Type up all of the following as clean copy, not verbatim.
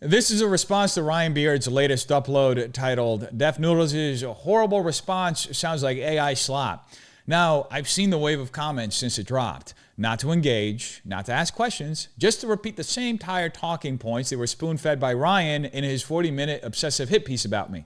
This is a response to Ryan Beard's latest upload titled, Deaf Noodles' horrible response sounds like AI slop. Now, I've seen the wave of comments since it dropped. Not to engage, not to ask questions, just to repeat the same tired talking points that were spoon-fed by Ryan in his 40-minute obsessive hit piece about me.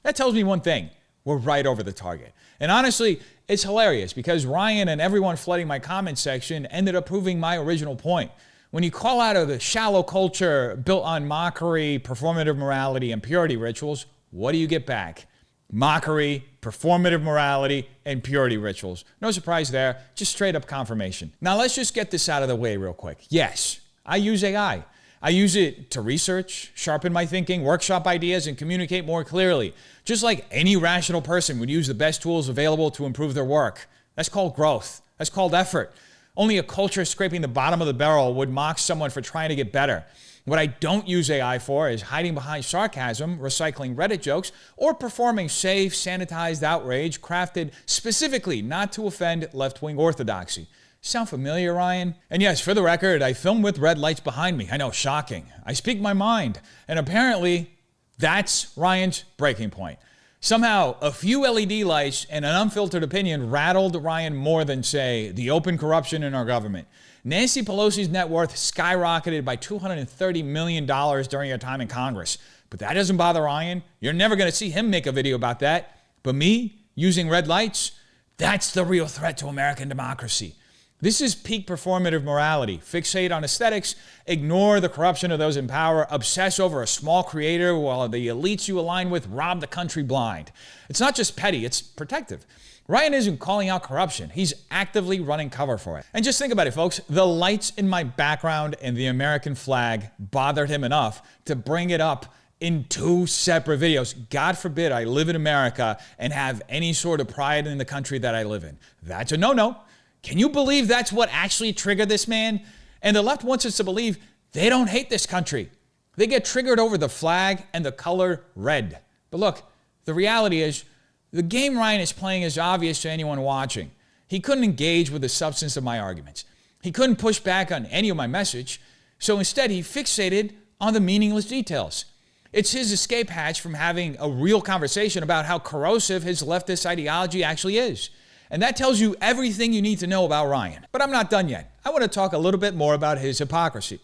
That tells me one thing. We're right over the target. And honestly, it's hilarious because Ryan and everyone flooding my comment section ended up proving my original point. When you call out of the shallow culture built on mockery, performative morality, and purity rituals, what do you get back? Mockery, performative morality, and purity rituals. No surprise there, just straight up confirmation. Now let's just get this out of the way real quick. Yes, I use AI. I use it to research, sharpen my thinking, workshop ideas, and communicate more clearly. Just like any rational person would use the best tools available to improve their work. That's called growth. That's called effort. Only a culture scraping the bottom of the barrel would mock someone for trying to get better. What I don't use AI for is hiding behind sarcasm, recycling Reddit jokes, or performing safe, sanitized outrage crafted specifically not to offend left-wing orthodoxy. Sound familiar, Ryan? And yes, for the record, I film with red lights behind me. I know, shocking. I speak my mind. And apparently, that's Ryan's breaking point. Somehow, a few LED lights and an unfiltered opinion rattled Ryan more than, say, the open corruption in our government. Nancy Pelosi's net worth skyrocketed by $230 million during her time in Congress. But that doesn't bother Ryan. You're never going to see him make a video about that. But me, using red lights, that's the real threat to American democracy. This is peak performative morality. Fixate on aesthetics, ignore the corruption of those in power, obsess over a small creator while the elites you align with rob the country blind. It's not just petty, it's protective. Ryan isn't calling out corruption. He's actively running cover for it. And just think about it, folks. The lights in my background and the American flag bothered him enough to bring it up in 2 separate videos. God forbid I live in America and have any sort of pride in the country that I live in. That's a no-no. Can you believe that's what actually triggered this man? And the left wants us to believe they don't hate this country. They get triggered over the flag and the color red. But look, the reality is the game Ryan is playing is obvious to anyone watching. He couldn't engage with the substance of my arguments. He couldn't push back on any of my message. So instead, he fixated on the meaningless details. It's his escape hatch from having a real conversation about how corrosive his leftist ideology actually is. And that tells you everything you need to know about Ryan. But I'm not done yet. I want to talk a little bit more about his hypocrisy.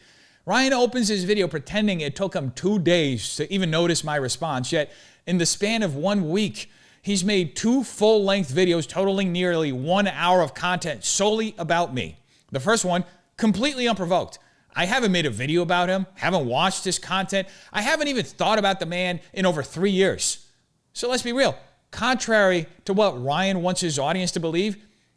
Ryan opens his video pretending it took him 2 days to even notice my response, yet in the span of 1 week, he's made 2 full-length videos totaling nearly 1 hour of content solely about me. The first one, completely unprovoked. I haven't made a video about him, haven't watched his content, I haven't even thought about the man in over 3 years. So let's be real. Contrary to what Ryan wants his audience to believe,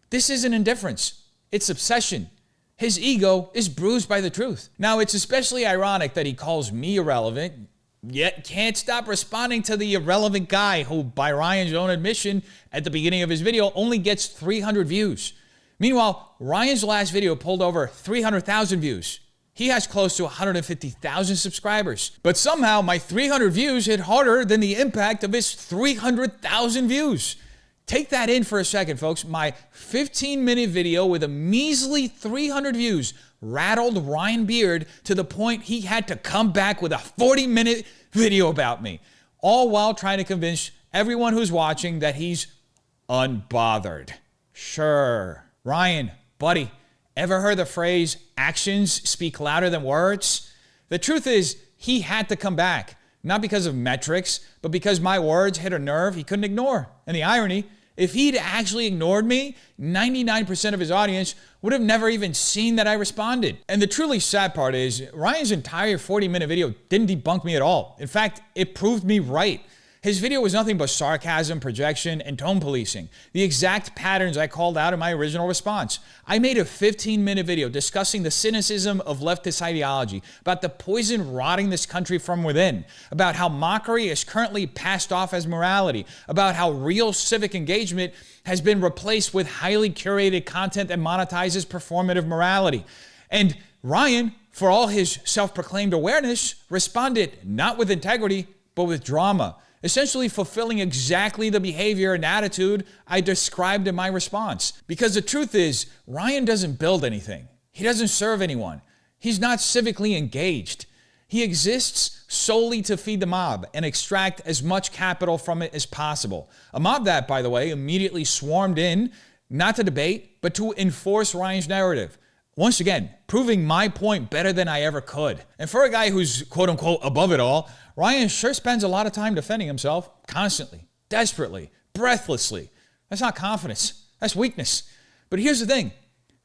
this isn't indifference. It's obsession. His ego is bruised by the truth. Now, it's especially ironic that he calls me irrelevant, yet can't stop responding to the irrelevant guy who, by Ryan's own admission at the beginning of his video, only gets 300 views. Meanwhile, Ryan's last video pulled over 300,000 views. He has close to 150,000 subscribers. But somehow my 300 views hit harder than the impact of his 300,000 views. Take that in for a second, folks. My 15-minute video with a measly 300 views rattled Ryan Beard to the point he had to come back with a 40-minute video about me, all while trying to convince everyone who's watching that he's unbothered. Sure. Ryan, buddy, ever heard the phrase, actions speak louder than words? The truth is, he had to come back, not because of metrics, but because my words hit a nerve he couldn't ignore. And the irony, if he'd actually ignored me, 99% of his audience would have never even seen that I responded. And the truly sad part is, Ryan's entire 40-minute video didn't debunk me at all. In fact, it proved me right. His video was nothing but sarcasm, projection, and tone policing, the exact patterns I called out in my original response. I made a 15-minute video discussing the cynicism of leftist ideology, about the poison rotting this country from within, about how mockery is currently passed off as morality, about how real civic engagement has been replaced with highly curated content that monetizes performative morality. And Ryan, for all his self-proclaimed awareness, responded not with integrity, but with drama, essentially fulfilling exactly the behavior and attitude I described in my response. Because the truth is, Ryan doesn't build anything. He doesn't serve anyone. He's not civically engaged. He exists solely to feed the mob and extract as much capital from it as possible. A mob that, by the way, immediately swarmed in, not to debate, but to enforce Ryan's narrative. Once again, proving my point better than I ever could. And for a guy who's quote unquote above it all, Ryan sure spends a lot of time defending himself, constantly, desperately, breathlessly. That's not confidence, that's weakness. But here's the thing,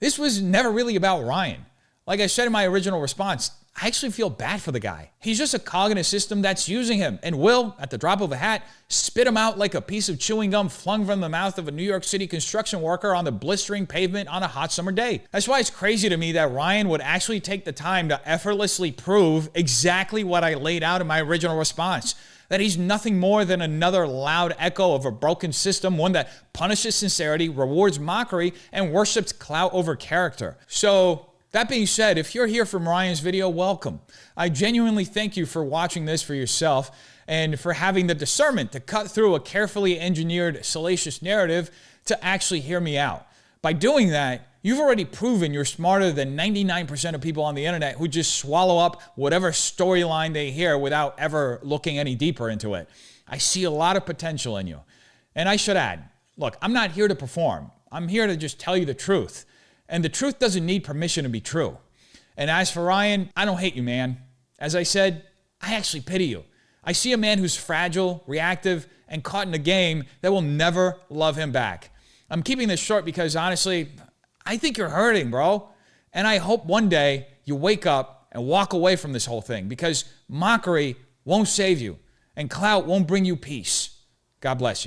this was never really about Ryan. Like I said in my original response, I actually feel bad for the guy. He's just a cog in a system that's using him and will, at the drop of a hat, spit him out like a piece of chewing gum flung from the mouth of a New York City construction worker on the blistering pavement on a hot summer day. That's why it's crazy to me that Ryan would actually take the time to effortlessly prove exactly what I laid out in my original response. That he's nothing more than another loud echo of a broken system, one that punishes sincerity, rewards mockery, and worships clout over character. So, that being said, if you're here from Ryan's video, welcome. I genuinely thank you for watching this for yourself and for having the discernment to cut through a carefully engineered, salacious narrative to actually hear me out. By doing that, you've already proven you're smarter than 99% of people on the internet who just swallow up whatever storyline they hear without ever looking any deeper into it. I see a lot of potential in you. And I should add, look, I'm not here to perform. I'm here to just tell you the truth. And the truth doesn't need permission to be true. And as for Ryan, I don't hate you, man. As I said, I actually pity you. I see a man who's fragile, reactive, and caught in a game that will never love him back. I'm keeping this short because honestly, I think you're hurting, bro. And I hope one day you wake up and walk away from this whole thing because mockery won't save you and clout won't bring you peace. God bless you.